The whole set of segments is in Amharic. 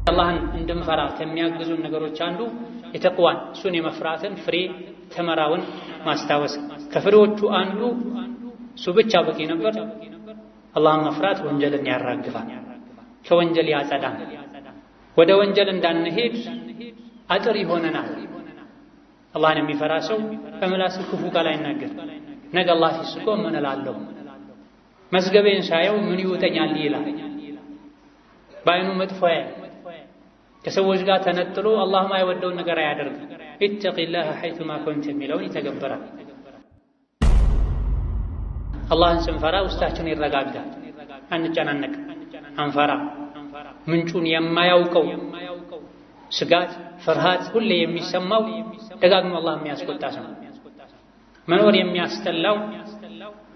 አላህን እንድንፈራ ከሚያግዙን ነገሮች አንዱ የተቅዋን እሱን የመፍራትን ፍሬ ተመራውን ማስታወስ። ከፍሬዎቹ አንዱ እሱ ብቻ በቂ ነበር። አላህን መፍራት ወንጀልን ያራግፋል፣ ከወንጀል ያጸዳል፣ ወደ ወንጀል እንዳንሄድ አጥር ይሆነናል። አላህን የሚፈራ ሰው በምላሱ ክፉ ቃል አይናገር። ነገ አላህ ሲስቆ ምን እላለሁ፣ መዝገቤን ሳየው ምን ይውጠኛል ይላል። በአይኑ መጥፎ ያያል። ከሰዎች ጋር ተነጥሎ አላህ የማይወደውን ነገር አያደርግም። ኢተቂላህ ሐይቱማ ኩንት የሚለውን ይተገብራል። አላህን ስንፈራ ውስጣችን ይረጋጋል፣ አንጨናነቅ፣ አንፈራ። ምንጩን የማያውቀው ስጋት፣ ፍርሃት ሁሌ የሚሰማው ደጋግሞ አላህ የሚያስቆጣ ሰው፣ መኖር የሚያስጠላው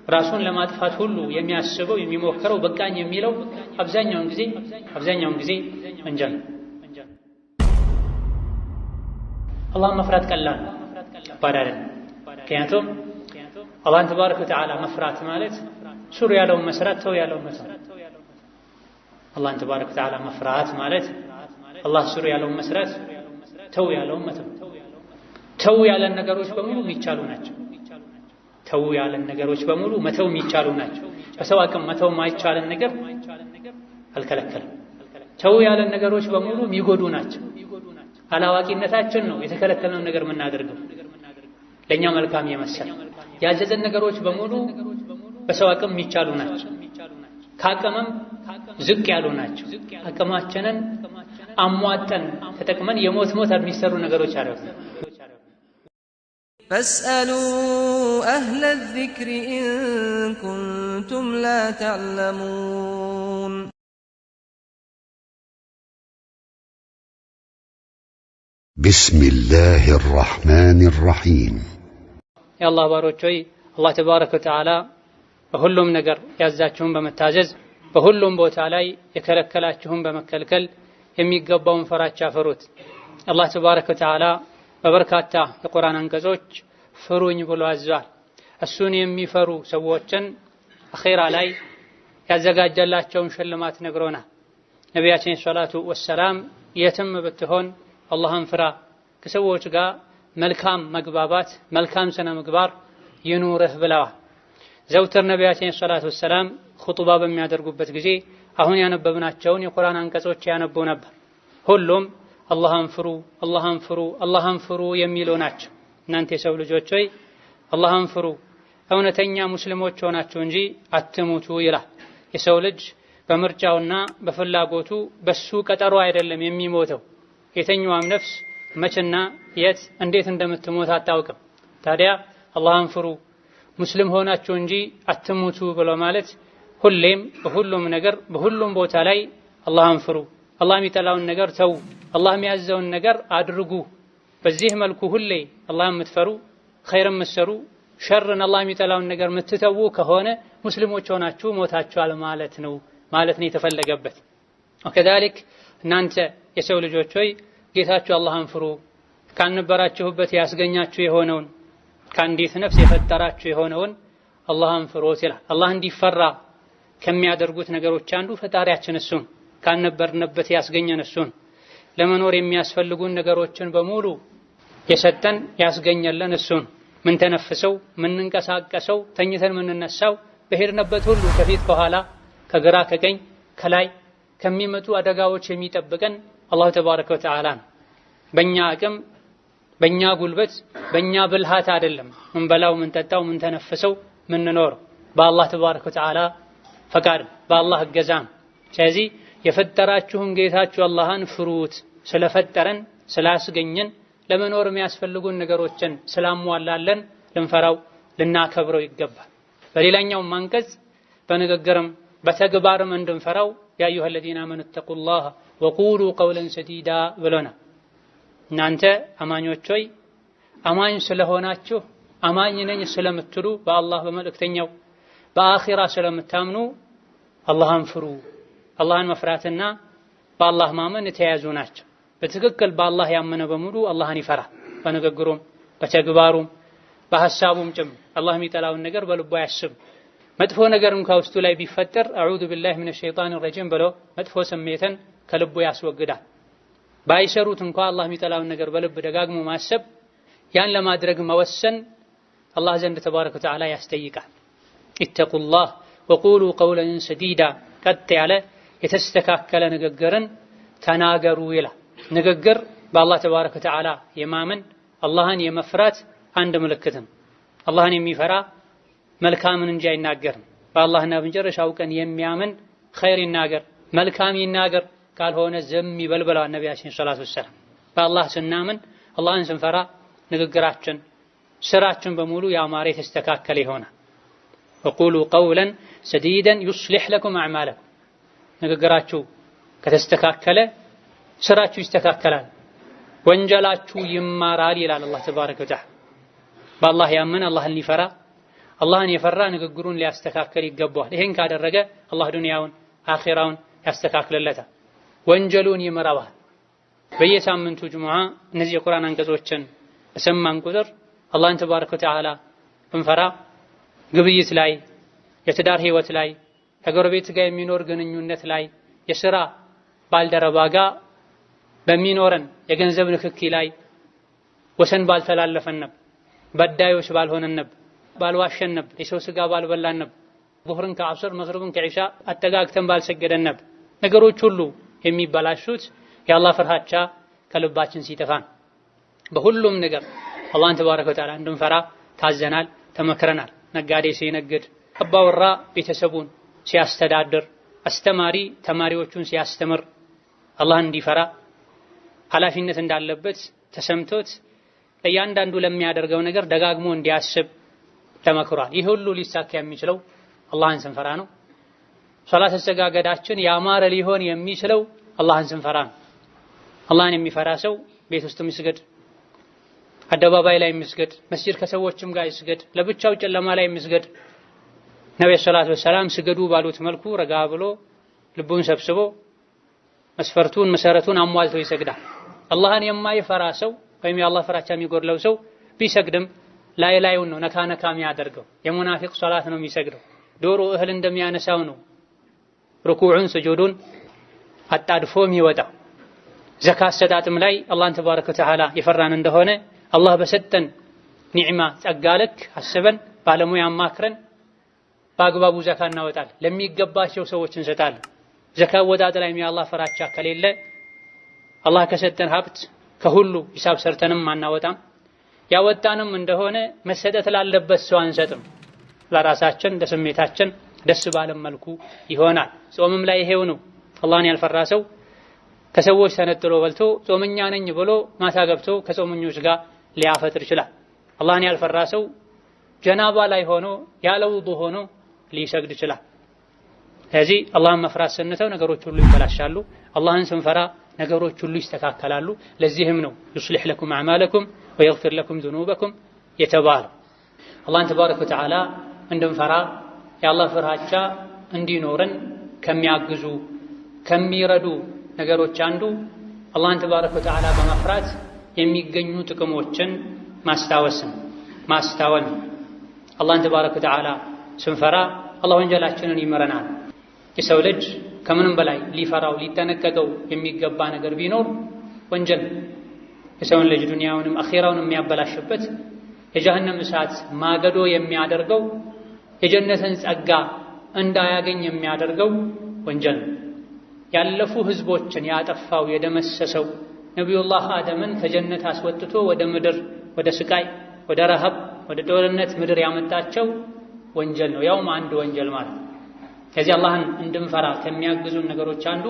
ራሱን ለማጥፋት ሁሉ የሚያስበው የሚሞክረው በቃኝ የሚለው አብዛኛውን ጊዜ ወንጀል። አላህን መፍራት ቀላል ባዳለን። ምክንያቱም አላህን ተባረከ ወተዓላ መፍራት ማለት ሱሩ ያለውን መስራት፣ ተው ያለውን መተው። አላህን ተባረከ ወተዓላ መፍራት ማለት አላህ ሱሩ ያለውን መስራት፣ ተው ያለውን መተው። ተው ያለን ነገሮች በሙሉ የሚቻሉ ናቸው። ተው ያለን ነገሮች በሙሉ መተው የሚቻሉ ናቸው። በሰው አቅም መተው የማይቻለን ነገር አልከለከለም። ተው ያለን ነገሮች በሙሉ የሚጎዱ ናቸው። አላዋቂነታችን ነው የተከለከለውን ነገር የምናደርገው ለኛ መልካም የመሰለ። ያዘዘን ነገሮች በሙሉ በሰው አቅም የሚቻሉ ናቸው፣ ከአቅምም ዝቅ ያሉ ናቸው። አቅማችንን አሟጠን ተጠቅመን የሞት የሚሰሩ ነገሮች አይደሉም። فاسألوا أهل الذكر إن كنتم لا تعلمون بسم الله الرحمن الرحيم يا الله باروچوي الله تبارك وتعالى በሁሉም ነገር ያዛችሁን በመታዘዝ በሁሉም ቦታ ላይ የከለከላችሁን በመከልከል የሚገባውን ፈራቻ ፈሩት። አላህ ተባረከ ወተዓላ በበርካታ የቁርአን አንቀጾች ፍሩኝ ብሎ አዟል። እሱን የሚፈሩ ሰዎችን አኺራ ላይ ያዘጋጀላቸውን ሽልማት ነግሮናል። ነቢያችን ሰለላሁ ዐለይሂ ወሰለም የትም ብትሆን አላህን ፍራ፣ ከሰዎች ጋር መልካም መግባባት፣ መልካም ስነ ምግባር ይኑርህ ብለዋል። ዘውትር ነቢያችን ሰለላሁ ዐለይሂ ወሰለም ኹጥባ በሚያደርጉበት ጊዜ አሁን ያነበብናቸውን የቁርአን አንቀጾች ያነቡ ነበር። ሁሉም አላህን ፍሩ፣ አላህን ፍሩ፣ አላህን ፍሩ የሚሉ ናቸው። እናንተ የሰው ልጆች ሆይ አላህን ፍሩ፣ እውነተኛ ሙስሊሞች ሆናችሁ እንጂ አትሙቱ ይላል። የሰው ልጅ በምርጫውና በፍላጎቱ በሱ ቀጠሮ አይደለም የሚሞተው። የተኛዋም ነፍስ መቼና የት እንዴት እንደምትሞት አታውቅም። ታዲያ አላህን ፍሩ፣ ሙስሊም ሆናችሁ እንጂ አትሙቱ ብሎ ማለት ሁሌም በሁሉም ነገር በሁሉም ቦታ ላይ አላህን ፍሩ፣ አላህ የሚጠላውን ነገር ተው፣ አላህ የሚያዘውን ነገር አድርጉ። በዚህ መልኩ ሁሌ አላህን የምትፈሩ ኸይርን የምትሰሩ ሸርን አላህ የሚጠላውን ነገር የምትተዉ ከሆነ ሙስሊሞች ሆናችሁ ሞታችኋል ማለት ነው የተፈለገበት። ወከዛሊክ እናንተ የሰው ልጆች ሆይ ጌታችሁ አላህን ፍሩ፣ ካልነበራችሁበት ያስገኛችሁ የሆነውን ከአንዲት ነፍስ የፈጠራችሁ የሆነውን አላህን ፍሩት ይላል። አላህ እንዲፈራ ከሚያደርጉት ነገሮች አንዱ ፈጣሪያችን እሱን ካልነበርንበት ያስገኘን እሱን ለመኖር የሚያስፈልጉን ነገሮችን በሙሉ የሰጠን ያስገኘልን እሱን ምን ተነፍሰው ምን እንቀሳቀሰው ተኝተን ምን እንነሳው በሄድንበት ሁሉ ከፊት ከኋላ ከግራ ከቀኝ ከላይ ከሚመጡ አደጋዎች የሚጠብቀን አላህ ተባረከ ወተዓላ ነው። በእኛ አቅም በእኛ ጉልበት በእኛ ብልሃት አይደለም ምን በላው ምን ጠጣው ምን ተነፍሰው ምን ኖር በአላህ ተባረከ ወተዓላ ፈቃድ በአላህ እገዛ። ስለዚህ የፈጠራችሁን ጌታችሁ አላህን ፍሩት፣ ስለፈጠረን ስላስገኘን ለመኖር የሚያስፈልጉን ነገሮችን ስላሟላለን ልንፈራው ልናከብረው ይገባል። በሌላኛው አንቀጽ በንግግርም በተግባርም እንድንፈራው ያ አዩሀ الذين آمنوا اتقوا الله وقولوا قولا سديدا ብሎና እናንተ አማኞች ሆይ አማኝ ስለሆናችሁ አማኝ ነኝ ስለምትሉ በአላህ በመልእክተኛው በአኺራ ስለምታምኑ አላህን ፍሩ። አላህን መፍራትና በአላህ ማመን የተያያዙ ናቸው። በትክክል በአላህ ያመነ በሙሉ አላህን ይፈራል። በንግግሩም በተግባሩም በሐሳቡም ጭምር አላህ የሚጠላውን ነገር በልቡ አያስብም። መጥፎ ነገር እንኳን ውስጡ ላይ ቢፈጠር አዑዙ ቢላሂ ሚነ ሸይጣኒ ረጂም ብሎ መጥፎ ስሜትን ከልቡ ያስወግዳል። ባይሰሩት እንኳን አላህ የሚጠላውን ነገር በልብ ደጋግሞ ማሰብ ያን ለማድረግ መወሰን አላህ ዘንድ ተባረከ ወተዓላ ያስጠይቃል። ኢተቁላህ ወቁሉ ቀውለን ሰዲዳ ቀጥ ያለ የተስተካከለ ንግግርን ተናገሩ ይላል። ንግግር በአላህ ተባረከ ወተዓላ የማመን አላህን የመፍራት አንድ ምልክት ነው። አላህን የሚፈራ መልካምን እንጂ አይናገርም። በአላህና በመጨረሻው ቀን የሚያምን ኸይር ይናገር መልካም ይናገር፣ ካልሆነ ዝም ይበል ብለዋል ነቢያችን ሰለላሁ ዐለይሂ ወሰለም። በአላህ ስናምን አላህን ስንፈራ ንግግራችን ስራችን በሙሉ ያማረ የተስተካከለ ይሆናል። ወቁሉ ቀውለን ሰዲደን ዩስሊሕ ለኩም አዕማለኩም ንግግራችሁ ከተስተካከለ ስራችሁ ይስተካከላል፣ ወንጀላችሁ ይማራል ይላል አላህ ተባረከ ወተዓላ። በአላህ ያመነ አላህን ሊፈራ አላህን የፈራ ንግግሩን ሊያስተካከል ይገባዋል። ይሄን ካደረገ አላህ ዱንያውን አኺራውን ያስተካክልለታል፣ ወንጀሉን ይመራዋል። በየሳምንቱ ጁሙዓ እነዚህ የቁርአን አንቀጾችን በሰማን ቁጥር አላህን ተባረከ ወተዓላ ብንፈራ ግብይት ላይ፣ የትዳር ህይወት ላይ፣ ከጎረቤት ጋር የሚኖር ግንኙነት ላይ፣ የሥራ ባልደረባ ጋር በሚኖረን የገንዘብ ንክኪ ላይ ወሰን ባልተላለፈን፣ በዳዮች ባልሆነን፣ ባልዋሸን፣ የሰው ስጋ ባልበላን፣ ዙህርን ከዐስር መግሪብን ከዒሻ አጠጋግተን ባልሰገደን ነገሮች ሁሉ የሚበላሹት የአላህ ፍርሃቻ ከልባችን ሲጠፋን። በሁሉም ነገር አላህን ተባረከ ወተዓላ እንድንፈራ ታዘናል፣ ተመክረናል። ነጋዴ ሲነግድ፣ አባወራ ቤተሰቡን ሲያስተዳድር፣ አስተማሪ ተማሪዎቹን ሲያስተምር አላህን እንዲፈራ ኃላፊነት እንዳለበት ተሰምቶት ለእያንዳንዱ ለሚያደርገው ነገር ደጋግሞ እንዲያስብ ተመክሯል። ይህ ሁሉ ሊሳካ የሚችለው አላህን ስንፈራ ነው። ሶላት አሰጋገዳችን ያማረ ሊሆን የሚችለው አላህን ስንፈራ ነው። አላህን የሚፈራ ሰው ቤት ውስጥ ይስገድ፣ አደባባይ ላይ ይስገድ፣ መስጂድ ከሰዎችም ጋር ይስገድ፣ ለብቻው ጨለማ ላይ ይስገድ። ነብዩ ሰለላሁ ዐለይሂ ወሰለም ስገዱ ባሉት መልኩ ረጋ ብሎ ልቡን ሰብስቦ መስፈርቱን መሰረቱን አሟልቶ ይሰግዳል። አላህን የማይፈራ ሰው ወይም የአላህ ፍራቻ የሚጎድለው ሰው ቢሰግድም ላዩን ነው ነካ ነካ የሚያደርገው። የሙናፊቅ ሶላት ነው የሚሰግደው። ዶሮ እህል እንደሚያነሳው ነው ሩኩዑን ስጁዱን አጣድፎ የሚወጣው። ዘካ አሰጣጥም ላይ አላህን ተባረከ ወተዓላ የፈራን እንደሆነ አላህ በሰጠን ኒዕማ ጸጋ ልክ አስበን ባለሙያ አማክረን በአግባቡ ዘካ እናወጣለን። ለሚገባቸው ሰዎች እንሰጣለን። ዘካ ወጣት ላይ የአላህ ፍራቻ ከሌለ አላህ ከሰጠን ሀብት ከሁሉ ሂሳብ ሰርተንም አናወጣም። ያወጣንም እንደሆነ መሰጠት ላለበት ሰው አንሰጥም። ለራሳችን ለስሜታችን ደስ ባለም መልኩ ይሆናል። ጾምም ላይ ይሄው ነው። አላህን ያልፈራ ሰው ከሰዎች ተነጥሎ በልቶ ጾመኛ ነኝ ብሎ ማታ ገብቶ ከጾመኞች ጋር ሊያፈጥር ይችላል። አላህን ያልፈራ ሰው ጀናባ ላይ ሆኖ ያለ ውዱእ ሆኖ ሊሰግድ ይችላል። ስለዚህ አላህን መፍራት ስንተው ነገሮች ሁሉ ይበላሻሉ። አላህን ስንፈራ ነገሮች ሁሉ ይስተካከላሉ። ለዚህም ነው ዩስሊሕ ለኩም አዕማለኩም ወየግፊር ለኩም ዙኑበኩም የተባለው። አላህን ተባረከ ወተዓላ እንድንፈራ የአላህ ፍርሃቻ እንዲኖረን ከሚያግዙ ከሚረዱ ነገሮች አንዱ አላህን ተባረከ ወተዓላ በመፍራት የሚገኙ ጥቅሞችን ማስታወስን ማስታወን። አላህን ተባረከ ወተዓላ ስንፈራ አላህ ወንጀላችንን ይምረናል። የሰው ልጅ ከምንም በላይ ሊፈራው ሊጠነቀቀው የሚገባ ነገር ቢኖር ወንጀል የሰውን ልጅ ዱንያውንም አኺራውን የሚያበላሽበት የጀሃነም እሳት ማገዶ የሚያደርገው የጀነትን ጸጋ እንዳያገኝ የሚያደርገው ወንጀል። ያለፉ ህዝቦችን ያጠፋው የደመሰሰው ነቢዩላህ አደምን ከጀነት አስወጥቶ ወደ ምድር ወደ ስቃይ ወደ ረሃብ ወደ ጦርነት ምድር ያመጣቸው ወንጀል ነው። ያውም አንድ ወንጀል ማለት። ከዚህ አላህን እንድንፈራ ከሚያግዙን ነገሮች አንዱ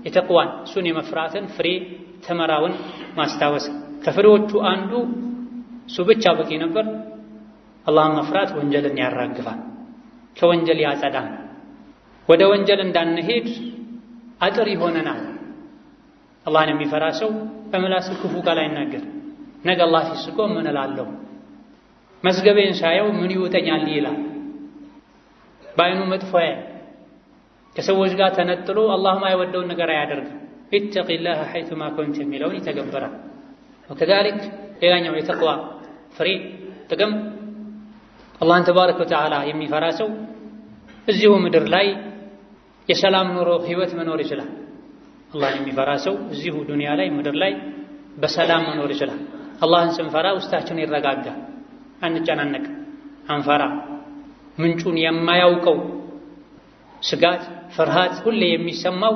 የተቅዋን እሱን የመፍራትን ፍሬ ተመራውን ማስታወስ። ከፍሬዎቹ አንዱ እሱ ብቻ በቂ ነበር። አላህን መፍራት ወንጀልን ያራግፋል፣ ከወንጀል ያጸዳል፣ ወደ ወንጀል እንዳንሄድ አጥር ይሆነናል። አላህን የሚፈራ ሰው በምላሱ ክፉ ቃል አይናገር። ነገ አላህ ሲስቆ ምን እላለሁ፣ መዝገቤን ሳየው ምን ይውጠኛል ይላል። በአይኑ መጥፎ ከሰዎች ጋር ተነጥሎ አላህ ማይወደውን ነገር አያደርግም። ኢተቂላህ ሐይቱማ ኩንት የሚለውን ይተገበራል። ወከዛሊክ ሌላኛው የተቅዋ ፍሬ ጥቅም አላህን ተባረከ ወተዓላ የሚፈራ ሰው እዚሁ ምድር ላይ የሰላም ኑሮ ህይወት መኖር ይችላል። አላህን የሚፈራ ሰው እዚሁ ዱንያ ላይ ምድር ላይ በሰላም መኖር ይችላል። አላህን ስንፈራ ውስጣችን ይረጋጋ፣ አንጨናነቅ፣ አንፈራ። ምንጩን የማያውቀው ስጋት፣ ፍርሃት ሁሌ የሚሰማው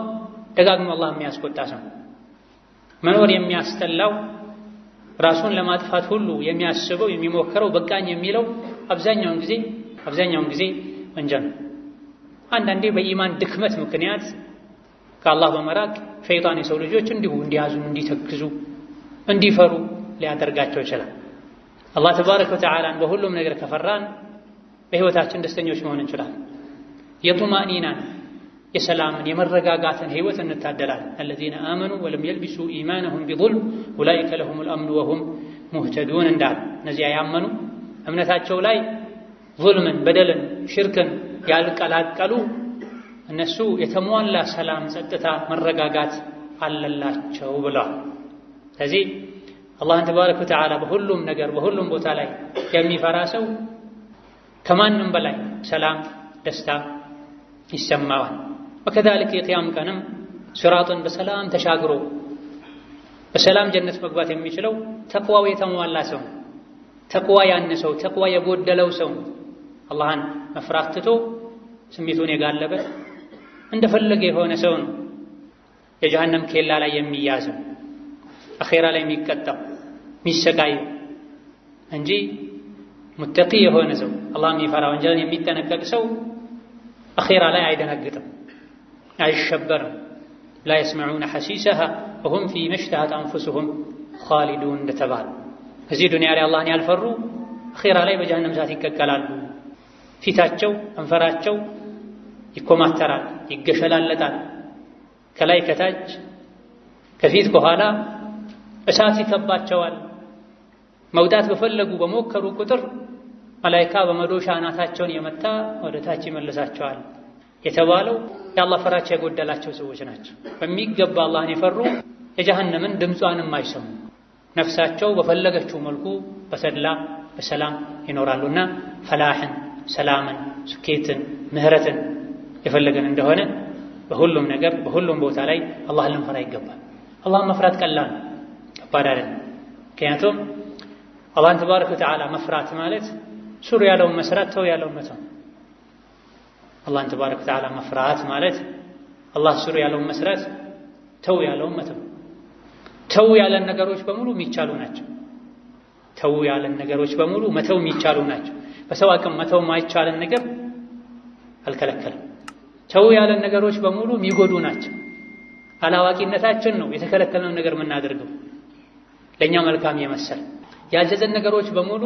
ደጋግሞ አላህ የሚያስቆጣ ሰው፣ መኖር የሚያስጠላው ራሱን ለማጥፋት ሁሉ የሚያስበው የሚሞክረው በቃኝ የሚለው አብዛኛውን ጊዜ ወንጀል ነው። አንዳንዴ በኢማን ድክመት ምክንያት ከአላህ በመራቅ ሸይጣን የሰው ልጆች እንዲሁ እንዲያዙን፣ እንዲተክዙ፣ እንዲፈሩ ሊያደርጋቸው ይችላል። አላህ ተባረከ ወተዓላን በሁሉም ነገር ከፈራን በህይወታችን ደስተኞች መሆን እንችላለን። የጡማእኒናን የሰላምን የመረጋጋትን ህይወት እንታደላለን። الذين آمنوا ولم يلبسوا إيمانهم بظلم أولئك لهم الأمن وهم مهتدون እንዳል እነዚያ ያመኑ እምነታቸው ላይ ዙልምን፣ በደልን፣ ሽርክን ያልቀላቀሉ እነሱ የተሟላ ሰላም፣ ጸጥታ፣ መረጋጋት አለላቸው ብለዋል። ስለዚህ አላህን ተባረከ ወተዓላ በሁሉም ነገር በሁሉም ቦታ ላይ የሚፈራ ሰው ከማንም በላይ ሰላም፣ ደስታ ይሰማዋል። ወከዛሊክ የቂያም ቀንም ሲራጥን በሰላም ተሻግሮ በሰላም ጀነት መግባት የሚችለው ተቅዋው የተሟላ ሰው፣ ተቅዋ ያነሰው፣ ተቅዋ የጎደለው ሰው አላህን መፍራት ትቶ ስሜቱን የጋለበ እንደፈለገ የሆነ ሰው ነው የጀሃነም ኬላ ላይ የሚያዘው፣ አኼራ ላይ የሚቀጣው፣ የሚሰቃየው እንጂ ሙተቂ የሆነ ሰው አላህ የሚፈራ ወንጀልን የሚጠነቀቅ ሰው አኼራ ላይ አይደነግጥም፣ አይሸበርም። ላ የስመዑነ ሐሲሰሃ ወሁም ፊማ ሽተሀት አንፉሱሁም ኻሊዱን እንደተባለ እዚህ ዱንያ ላይ አላህን ያልፈሩ አኼራ ላይ በጀሃነም እሳት ይቀቀላሉ። ፊታቸው፣ ከንፈራቸው ይኮማተራል፣ ይገሸላለጣል። ከላይ ከታች ከፊት ከኋላ እሳት ይከባቸዋል። መውጣት በፈለጉ በሞከሩ ቁጥር መላኢካ በመዶሻ አናታቸውን የመታ ወደ ታች ይመልሳቸዋል የተባለው የአላህ ፍራቻ የጎደላቸው ሰዎች ናቸው። በሚገባ አላህን የፈሩ የጀሃነምን ድምጿንም አይሰሙ፣ ነፍሳቸው በፈለገችው መልኩ በተድላ በሰላም ይኖራሉና ፈላሕን፣ ሰላምን፣ ስኬትን፣ ምህረትን የፈለገን እንደሆነ በሁሉም ነገር በሁሉም ቦታ ላይ አላህን ልንፈራ ይገባል። አላህን መፍራት ቀላል ከባድ አይደለም። ምክንያቱም አላህን ተባረከ ወተዓላ መፍራት ማለት ሱሩ ያለውን መስራት፣ ተው ያለውን መተው። አላህን ተባረከ ወተዓላ መፍራት ማለት አላህ ሱሩ ያለውን መስራት፣ ተው ያለውን መተው። ተው ያለን ነገሮች በሙሉ የሚቻሉ ናቸው። ተው ያለን ነገሮች በሙሉ መተው የሚቻሉ ናቸው። በሰው አቅም መተው የማይቻለን ነገር አልከለከለም። ተው ያለን ነገሮች በሙሉ የሚጎዱ ናቸው። አላዋቂነታችን ነው የተከለከለውን ነገር የምናደርገው ለእኛ መልካም የመሰለ። ያዘዘን ነገሮች በሙሉ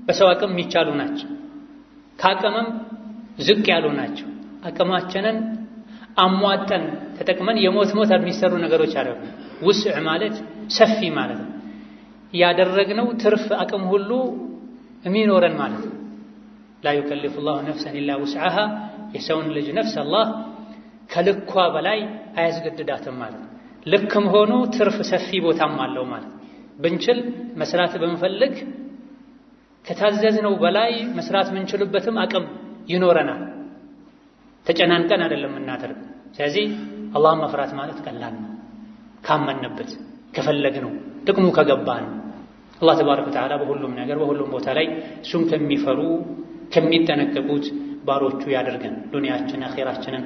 በሰው አቅም የሚቻሉ ናቸው፣ ከአቅምም ዝቅ ያሉ ናቸው። አቅማችንን አሟጠን ተጠቅመን የሞት የሚሰሩ ነገሮች አይደሉም። ውስዕ ማለት ሰፊ ማለት ነው። ያደረግነው ትርፍ አቅም ሁሉ የሚኖረን ማለት ነው። ላ ዩከልፉ ላሁ ነፍሰን ኢላ ውስዓሃ፣ የሰውን ልጅ ነፍስ አላህ ከልኳ በላይ አያስገድዳትም ማለት ነው። ልክም ሆኖ ትርፍ ሰፊ ቦታም አለው ማለት ነው። ብንችል መስራት ብንፈልግ ከታዘዝነው በላይ መስራት ምንችልበትም አቅም ይኖረናል። ተጨናንቀን አይደለም እናደርግ። ስለዚህ አላህን መፍራት ማለት ቀላል ነው ካመንበት፣ ከፈለግነው፣ ጥቅሙ ከገባን። አላህ ተባረከ ወተዓላ በሁሉም ነገር በሁሉም ቦታ ላይ እሱን ከሚፈሩ ከሚጠነቀቁት ባሮቹ ያደርገን። ዱንያችን አኺራችንን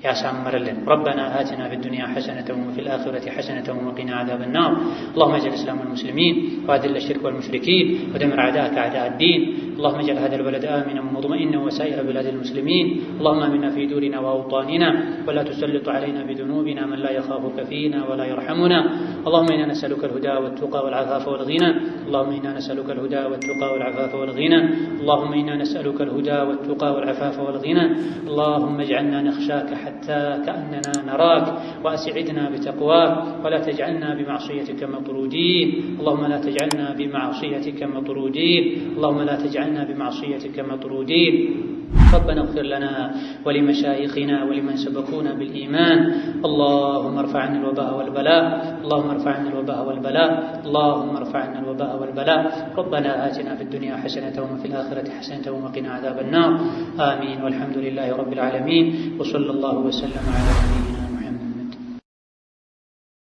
ያሳምርልን። ربنا آتنا في الدنيا حسنة وفي الآخرة حسنة وقنا عذاب النار. اللهم اجعل الإسلام والمسلمين وأذل الشرك والمشركين ودمر أعداءك أعداء الدين. اللهم اجعل هذا البلد آمنا مطمئنا وسائر بلاد المسلمين. اللهم آمنا في دورنا وأوطاننا ولا تسلط علينا بذنوبنا من لا يخافك فينا ولا يرحمنا. اللهم إنا نسألك الهدى والتقى والعفاف والغنى. اللهم إنا نسألك الهدى والتقى والعفاف والغنى. اللهم إنا نسألك الهدى والتقى والعفاف والغنى. اللهم اجعلنا نخشاك حتى كأننا نراك وأسعدنا بتقواك ولا تجعلنا بمعصيتك مطرودين. اللهم لا تجعلنا بمعصيتك مطرودين. اللهم لا تجعلنا بمعصيتك مطرودين. ربنا اغفر لنا ولمشايخنا ولمن سبقونا بالإيمان. اللهم ارفع عنا الوباء والبلاء. اللهم ارفع عنا الوباء والبلاء. اللهم ارفع عنا الوباء والبلاء. ربنا آتنا في الدنيا حسنة وفي الآخرة حسنة وقنا عذاب النار. آمين والحمد لله رب العالمين وصلى الله وسلم على نبينا